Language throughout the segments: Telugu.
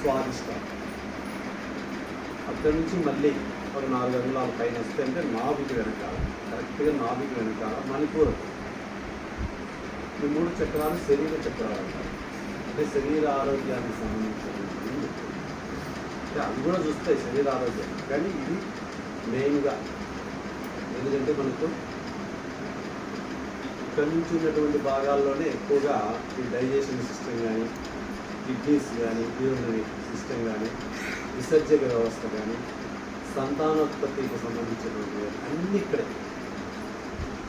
స్వాదిష్టానం. అక్కడి నుంచి మళ్ళీ ఒక 4 అంగుళాల పైన వస్తే అంటే నాభికి వెనకాల, కరెక్ట్గా నాభికి వెనకాల మణిపూరకం. ఈ 3 చక్రాలు శరీర చక్రాలు అంటారు. అంటే శరీర ఆరోగ్యానికి సంబంధించినటువంటి, అంటే అవి కూడా చూస్తాయి శరీర ఆరోగ్యాన్ని, కానీ ఇది మెయిన్గా. ఎందుకంటే మనకు ఇక్కడ నుంచి ఉన్నటువంటి భాగాల్లోనే ఎక్కువగా ఈ డైజెషన్ సిస్టమ్ కానీ, కిడ్నీస్ కానీ, యూరినరీ సిస్టమ్ కానీ, విసర్జక వ్యవస్థ కానీ, సంతానోత్పత్తికి సంబంధించినటువంటి అన్నీ ఇక్కడే.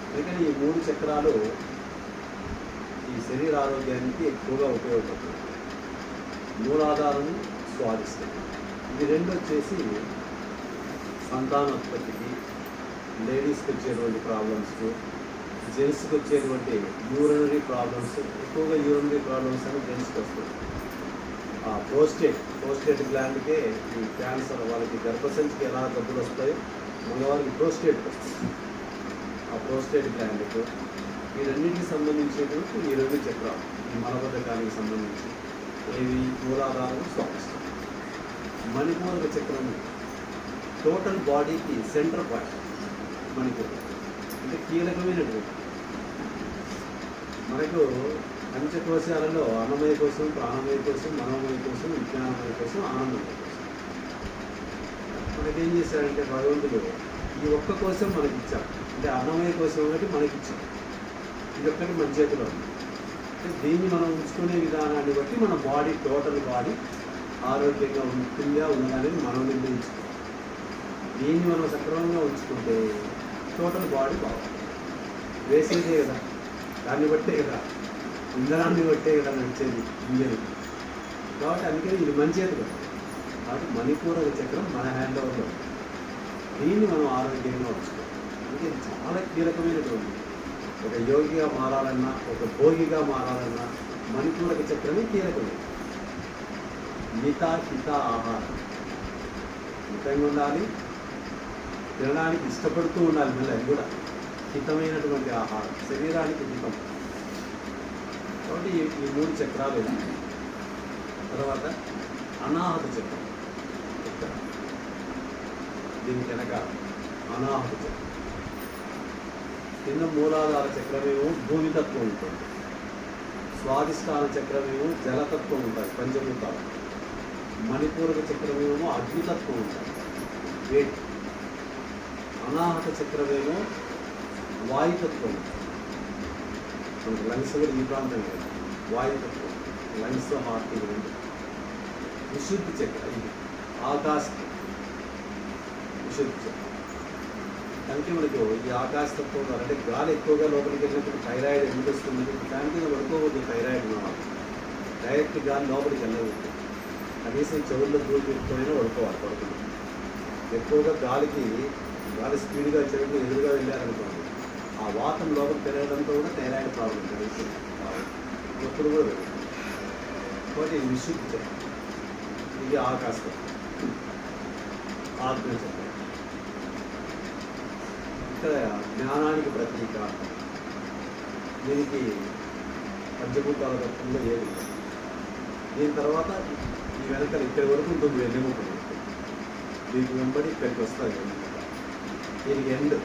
అందుకని ఈ 3 చక్రాలు ఈ శరీర ఆరోగ్యానికి ఎక్కువగా ఉపయోగపడుతుంది. మూలాధారము స్వాదిష్టం. ఇది 2 వచ్చేసి సంతానోత్పత్తికి, లేడీస్కి వచ్చేటువంటి ప్రాబ్లమ్స్కు, జెంట్స్కి వచ్చేటువంటి యూరినరీ ప్రాబ్లమ్స్, ఎక్కువగా యూరినరీ ప్రాబ్లమ్స్ అని జెంట్స్కి వస్తుంది. ప్రోస్టేట్ గ్లాండ్కే ఈ క్యాన్సర్, వాళ్ళకి గర్భసంచికి ఎలా జబ్బులు వస్తాయో మగవారికి ప్రోస్టేట్కి వస్తుంది. ఆ ప్రోస్టేట్ గ్లాండ్కు వీరన్నిటికి సంబంధించినటువంటి ఈ 2 చక్రాలు, ఈ మలబద్ధకానికి సంబంధించి ఏవి మూలాధారం స్వాదిష్టం. మణిపూరక చక్రం టోటల్ బాడీకి సెంటర్ పాయింట్. మణిపూరక అంటే కీలకమైనటువంటి, మనకు పంచకోశాలలో అన్నమయ కోసం, ప్రాణమయ కోసం, మనోమయ కోసం, విజ్ఞానమయ కోసం, ఆనందమయ కోసం. మనకేం చేశాడంటే భగవంతుడు ఈ ఒక్క కోసం మనకి ఇచ్చాడు. అంటే అన్నమయ కోసం ఒకటి మనకి ఇచ్చాడు, ఇది ఒక్కటి మన చేతిలో ఉంది. అంటే దీన్ని మనం ఉంచుకునే విధానాన్ని బట్టి మన బాడీ, టోటల్ బాడీ ఆరోగ్యంగా ఉంటుందా ఉన్నదనేది మనం నిర్ణయించుకోవాలి. దీన్ని మనం సక్రమంగా ఉంచుకుంటే టోటల్ బాడీ బాగుంటుంది. వేసేదే కదా, దాన్ని బట్టే కదా, ఇంధనాన్ని బట్టే కదా నడిచేది ఇంజన్. కాబట్టి అందుకని ఇది మన చేతి కదా. కాబట్టి మణిపూరక చక్రం మన హ్యాండ్ ఓవర్లో, దీన్ని మనం ఆరోగ్యంగా ఉంచుకోవాలి. అందుకే చాలా కీలకమైనటువంటి, ఒక యోగిగా మారాలన్నా, ఒక భోగిగా మారాలన్నా మణిపూరక చక్రమే కీలకమైనది. మిత హిత ఆహారం, మితంగా ఉండాలి, తినడానికి ఇష్టపడుతూ ఉండాలి. మళ్ళీ అది కూడా హితమైనటువంటి ఆహారం, శరీరానికి హితం. కాబట్టి ఈ 3 చక్రాలు. తర్వాత అనాహత చక్రం, ఇక్కడ దీని వెనక అనాహత చక్రం. కింద మూలాధార చక్రమేమో భూమితత్వం ఉంటుంది, స్వాదిష్టాన చక్రమేమో జలతత్వం ఉంటుంది, పంచభూతాలు. మణిపూరక చక్రమేమో అగ్నితత్వం ఉంటుంది, వేడి. అనాహత చక్రమేమో వాయుతత్వం. మనకి లంగ్స్ కూడా ఈ ప్రాంతం కదా, వాయుతత్వం, లంగ్స్, హార్ట్. విశుద్ధి చక్ర, ఇది ఆకాశ విశుద్ధి చక్రం. అందుకే మనకు ఈ ఆకాశతత్వం అంటే గాలి ఎక్కువగా లోపలికి వెళ్ళినప్పుడు థైరాయిడ్ ఎందుకు వస్తుంది? దాని కింద పడుకోవద్దు. థైరాయిడ్ ఉన్నవాళ్ళు డైరెక్ట్ గాలి లోపలికి వెళ్ళవద్దు. కనీసం చెవుల్లో దూరం ఎక్కువైనా పడుకోవాలి. ఎక్కువగా గాలి స్పీడ్గా చెవులు ఎదురుగా వెళ్ళారనుకోండి, ఆ వాతం లోపలికి పెరగడంతో కూడా థైరాయిడ్ ప్రాబ్లం జరుగుతుంది. ఎప్పుడు కూడా పెరుగుతుంది. కాబట్టి ఇది విశుద్ధి చక్రం, ఇది ఆకాశం, ఆత్మ చక్రం. ఇక్కడ జ్ఞానానికి ప్రతీక. దీనికి పంచభూతాల తత్వంలో ఏది. దీని తర్వాత ఈ వెనకాల ఇక్కడి వరకు ఉంటుంది వెన్నెముక. దీనికి వెంబడి ఇక్కడికి వస్తుంది వెన్నెముక. దీనికి ఎండ్.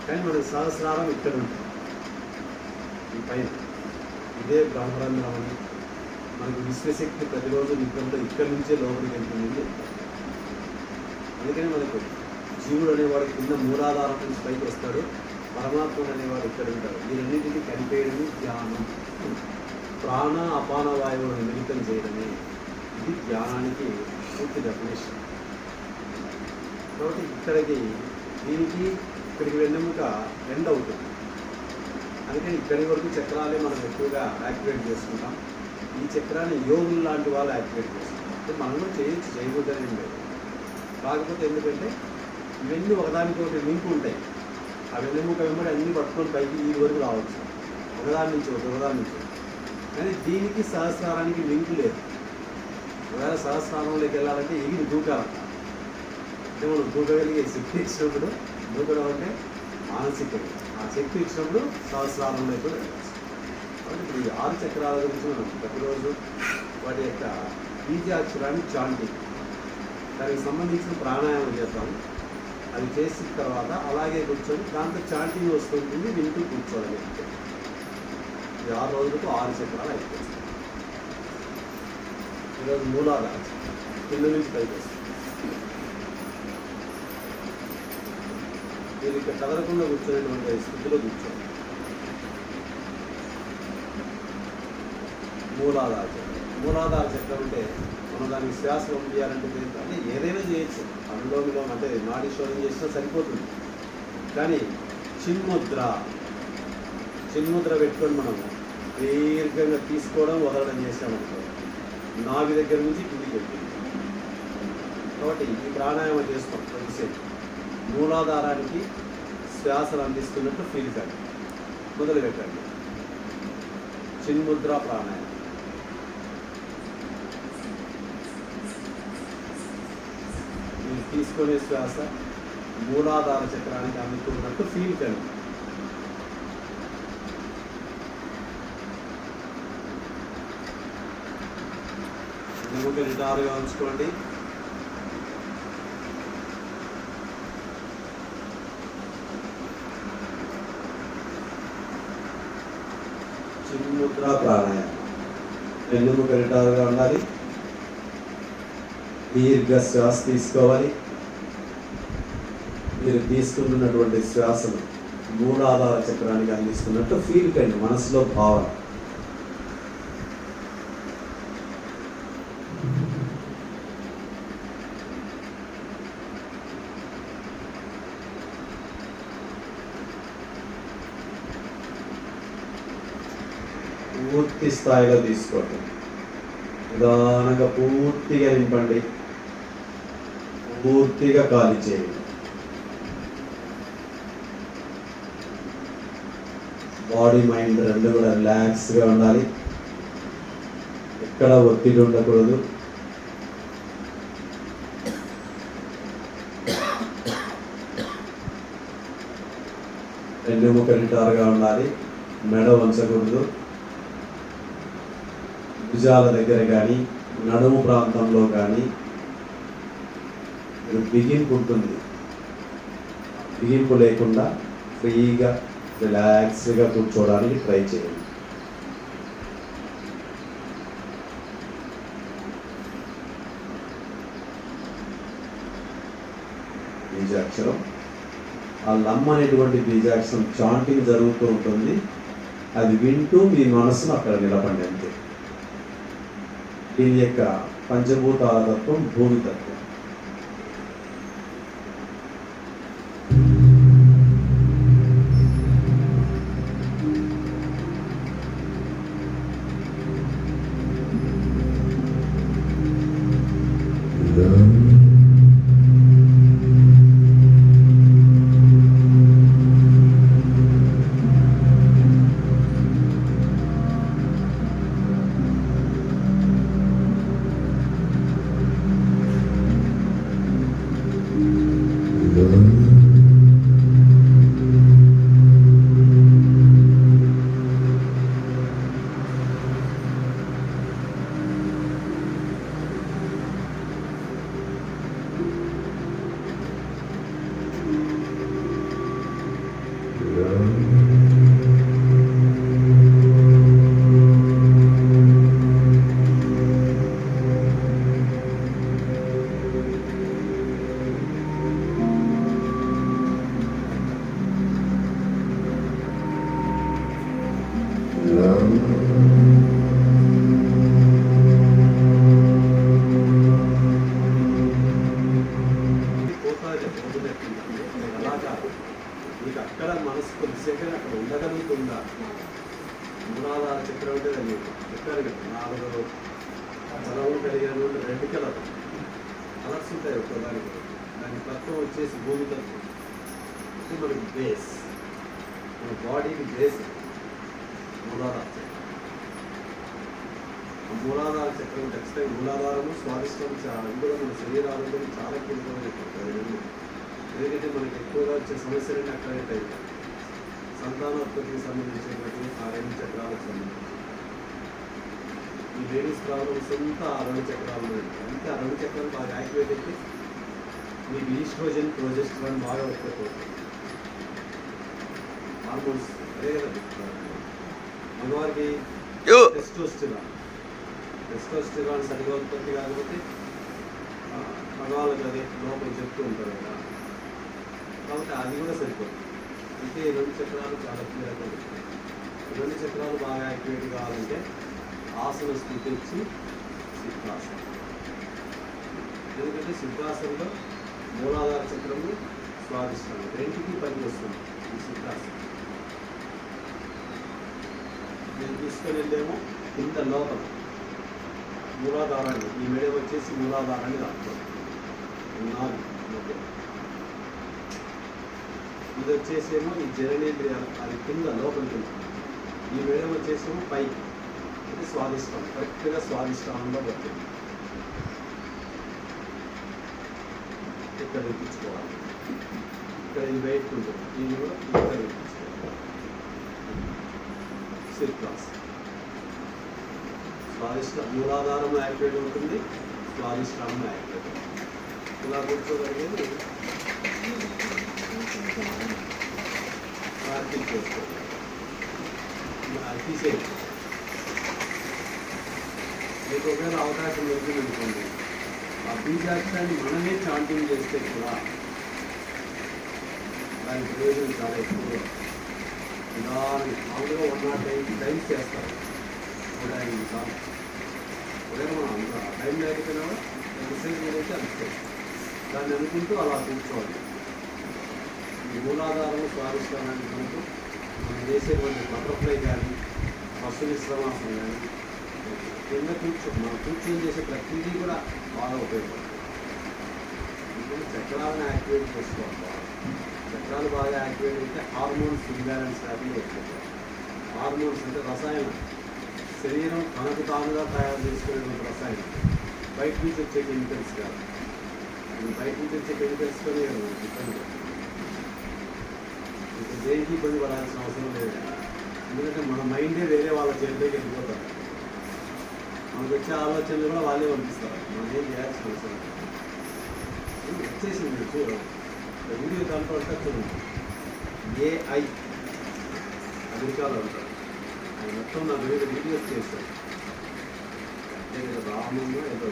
కానీ మనకి సహస్రారం ఇక్కడ ఉంటుంది, ఈ పైన. ఇదే బ్రహ్మరంధ్రం అని. మనకి విశ్వశక్తి ప్రతిరోజు నిద్రలో ఇక్కడి నుంచే లోపలికి వెళ్తుంది. అందుకని మనకు జీవుడు అనేవాడు కింద మూలాధారం నుంచి పైకి వస్తాడు, పరమాత్ముడు అనేవాడు ఇక్కడ ఉంటాడు. ఈ రెండింటినీ కలిపేయడమే ధ్యానం. ప్రాణ అపాన వాయువులను మిళితం చేయడమే ఇది ధ్యానానికి పూర్తి డెఫినేషన్. కాబట్టి దీనికి ఇక్కడికి వెన్నెముక ఎండ్ అవుతుంది. అందుకని ఇక్కడి వరకు చక్రాలే మనం ఎక్కువగా యాక్టివేట్ చేసుకుంటాం. ఈ చక్రాన్ని యోగులు లాంటి వాళ్ళు యాక్టివేట్ చేస్తాం. అంటే మనం కూడా చేయకూడదని లేదు. కాకపోతే ఎందుకంటే ఇవన్నీ ఒకదానికొకటి లింక్ ఉంటాయి. ఆ వెన్నెముక వెంబడి అన్నీ పట్టుకొని పైకి ఈ వరకు రావచ్చు, ఒకదాని నుంచి కానీ దీనికి సహస్రారానికి లింక్ లేదు. ఒకవేళ సహస్రారంలోకి వెళ్ళాలంటే ఎగిరి దూకాలంట. అంటే మనం దూకగలిగే శక్తి ఇచ్చినప్పుడు, దూకడం అంటే మానసికంగా ఆ శక్తి ఇచ్చినప్పుడు సహస్రారంలో కూడా వెళ్ళచ్చు. కాబట్టి ఇప్పుడు ఈ 6 చక్రాల గురించి మనం ప్రతిరోజు వాటి యొక్క బీజాక్షరాన్ని చాంటింగ్, దానికి సంబంధించిన ప్రాణాయామం చేద్దాం. అది చేసిన తర్వాత అలాగే కూర్చొని దాంతో చాంటింగ్ వస్తుంటుంది, వింటూ కూర్చోవాలి. ఇది 6 రోజులకు 6 చక్రాలు అయిపోతుంది. ఈరోజు మూలాధార కింద నుంచి పైకి వస్తుంది. మీరు ఇక్కడ కదలకుండా కూర్చునేటువంటి స్థితిలో కూర్చోండి. మూలాధార చక్రం. మూలాధార చక్రం అంటే మనం దానికి శ్వాస పంపించాలంటే అంటే ఏదైనా చేయొచ్చు. అందులో అంటే నాడీ శోధన చేసినా సరిపోతుంది. కానీ చిన్ముద్ర పెట్టుకొని మనము దీర్ఘంగా తీసుకోవడం వదలడం చేసామనుకో నాభి దగ్గర నుంచి కిందికి వెళ్తుంది. కాబట్టి ఈ ప్రాణాయామం చేస్తాం కొద్దిసేపు. మూలాధారానికి శ్వాసను అందిస్తున్నట్టు ఫీల్ కండి. మొదలు పెట్టండి. చిన్ముద్ర ప్రాణాయామం. మీరు తీసుకునే శ్వాస మూలాధార చక్రానికి అందుతున్నట్టు ఫీల్ కండి. ఎముక నిటారుగా ఉంచుకోండి. చిన్ముద్ర ప్రాణాయామం. ఎన్నుముక నిటారుగా ఉండాలి. దీర్ఘ శ్వాస తీసుకోవాలి. మీరు తీసుకుంటున్నటువంటి శ్వాసను మూలాధార చక్రానికి అందిస్తున్నట్టు ఫీల్ కండి. మనసులో భావన. పూర్తి స్థాయిలో తీసుకోండి. నిదానంగా పూర్తిగా నింపండి. పూర్తిగా ఖాళీ చేయండి. బాడీ మైండ్ రెండు కూడా రిలాక్స్గా ఉండాలి. ఎక్కడ ఒత్తిడి ఉండకూడదు. ఎన్నుముక నిటారుగా ఉండాలి. మెడ వంచకూడదు. భుజాల దగ్గర కానీ నడుము ప్రాంతంలో కానీ బిగింపు ఉంటుంది. బిగింపు లేకుండా ఫ్రీగా రిలాక్స్గా కూర్చోవడానికి ట్రై చేయండి. బీజాక్షరం. ఆ లమ్ అనేటువంటి బీజాక్షరం చాంటింగ్ జరుగుతూ ఉంటుంది. అది వింటూ మీ మనసును అక్కడ నిలబండి అంతే. దీని యొక్క పంచభూతాల తత్వం భూమి తత్వం. మీకు అక్కడ మనసు కొద్దిసేపు అక్కడ ఉండగలుగుతుందా? మూలాధార చక్రం అంటే దాన్ని చెప్పారు కదా, 4 చలవులు కలిగినటువంటి 2 కలర్స్ కలర్స్ ఉంటాయి ఒక్కదానికి. దాని తత్వం వచ్చేసి భూమి తత్వం. ఇది మనకి బేస్, మన బాడీకి బేస్ మూలాధార చక్రం. మూలాధార చక్రం ఖచ్చితంగా మూలాధారము స్వాదిష్టం ఇందులో మన శరీరాలలో చాలా కీలకమైన చక్రం. ఎందుకంటే మనకి ఎక్కువగా వచ్చే సమస్యలన్నీ అక్కడే టైప్ సంతానోత్పత్తికి సంబంధించినటువంటి ఆ 2 చక్రాలకు సంబంధించి ఈ లేడీస్ ప్రాబ్లమ్స్ అంతా ఆ 2 చక్రాలు ఉన్నాయి. అందుకే ఆ 2 చక్రాలు బాగా యాక్టివేట్ అయితే మీకు ఈస్ట్రోజన్ ప్రొజెస్టరాన్ బాగా ఉత్పత్తి అవుతుంది. హార్మోన్స్ అదే కదా మగవారికి టెస్టోస్టిరాన్ సరిగా ఉత్పత్తి కాకపోతే మగవాళ్ళకి అదే లోపల చెప్తూ ఉంటారు కదా, కాబట్టి అది కూడా సరిపోతుంది. అంటే ఈ 2 చక్రాలు చాలా క్లియర్గా ఉంటాయి. ఈ 2 చక్రాలు బాగా యాక్టివేట్ కావాలంటే ఆసన స్థితి వచ్చి సిద్ధాసనం. ఎందుకంటే సిద్ధాసనంలో మూలాధార చక్రము స్వాదిష్టం రెండింటికి పనికి వస్తుంది ఈ సిద్ధాసనం. నేను తీసుకొని వెళ్ళేమో ఇంత లోపల మూలాధారాన్ని, ఈ మెడ వచ్చేసి మూలాధారాన్ని రాసుకోవాలి. నాలుగు మధ్య ఇది వచ్చేసేమో ఈ జననేంద్రియాలు అది కింద లోపలికి వెళ్తుంది. ఈ మెడ వచ్చేసేమో పైకి, ఇది స్వాదిష్టం. కరెక్ట్గా స్వాదిష్టానంలో పడుతుంది. ఇక్కడ తెప్పించుకోవాలి. ఇక్కడ ఇది బయటకు ఉంటుంది. ఇది కూడా ఇక్కడ తెప్పించుకోవాలి. సిర్కాస్ స్వాదిష్ట మూలాధారం యాక్టివేట్ అవుతుంది, స్వాదిష్టానం యాక్టివేట్ అవుతుంది. ఇలా కూర్చోగలిగేది ప్రాక్టీస్ చేసుకోవాలి. తీసేది మీకు ఒకవేళ అవకాశం లేదు అనుకోండి, ఆ బీజాక్షరాన్ని మనమే చాంటింగ్ చేస్తే కూడా దాని ప్రయోజనం చాలా ఎక్కువగా దాని మామూలుగా 108 టైమ్స్ చేస్తారు. 105 సార్లు ఒకవేళ మనం అంత టైం లేకపోయినా ఎంతసేపు ఏదైతే అంతే దాన్ని అనుకుంటూ అలా కూర్చోవాలి. ఈ మూలాధారం స్వాదిష్టానాన్ని అనుకుంటూ మనం చేసేటువంటి బటర్ఫ్లై కానీ పశు విశ్రమాసనం కానీ కింద మనం కూర్చొని చేసే ప్రతిదీ కూడా బాగా ఉపయోగపడుతుంది. ఎందుకంటే చక్రాలను యాక్టివేట్ చేసుకోవాలి. చక్రాలు బాగా యాక్టివేట్ అయితే హార్మోన్స్ ఇంబ్యాలెన్స్ హ్యాపీగా అయిపోతాయి. హార్మోన్స్ అంటే రసాయనం, శరీరం తనకు తానుగా తయారు చేసుకునేటువంటి రసాయనం, బయట నుంచి వచ్చే కెమికల్స్ కాదు. బయట నుంచి వచ్చే కెమికల్స్తోనే ఇబ్బంది. ఇంకా దేనికి ఇబ్బంది పడాల్సిన అవసరం లేదు. ఎందుకంటే మన మైండే వేరే వాళ్ళ చేతిలోకి వెళ్ళిపోతారు. మనకు వచ్చే ఆలోచనలు కూడా వాళ్ళే పంపిస్తారు. మనం ఏం చేయాల్సిన అవసరం వచ్చేసింది. చూడండి వీడియో దాంట్లో అంటే చూడండి, AI అమెరికాలో ఉంటారు. ఆయన మొత్తం నా వీడియోస్ చేస్తారు. రామంలో ఏదో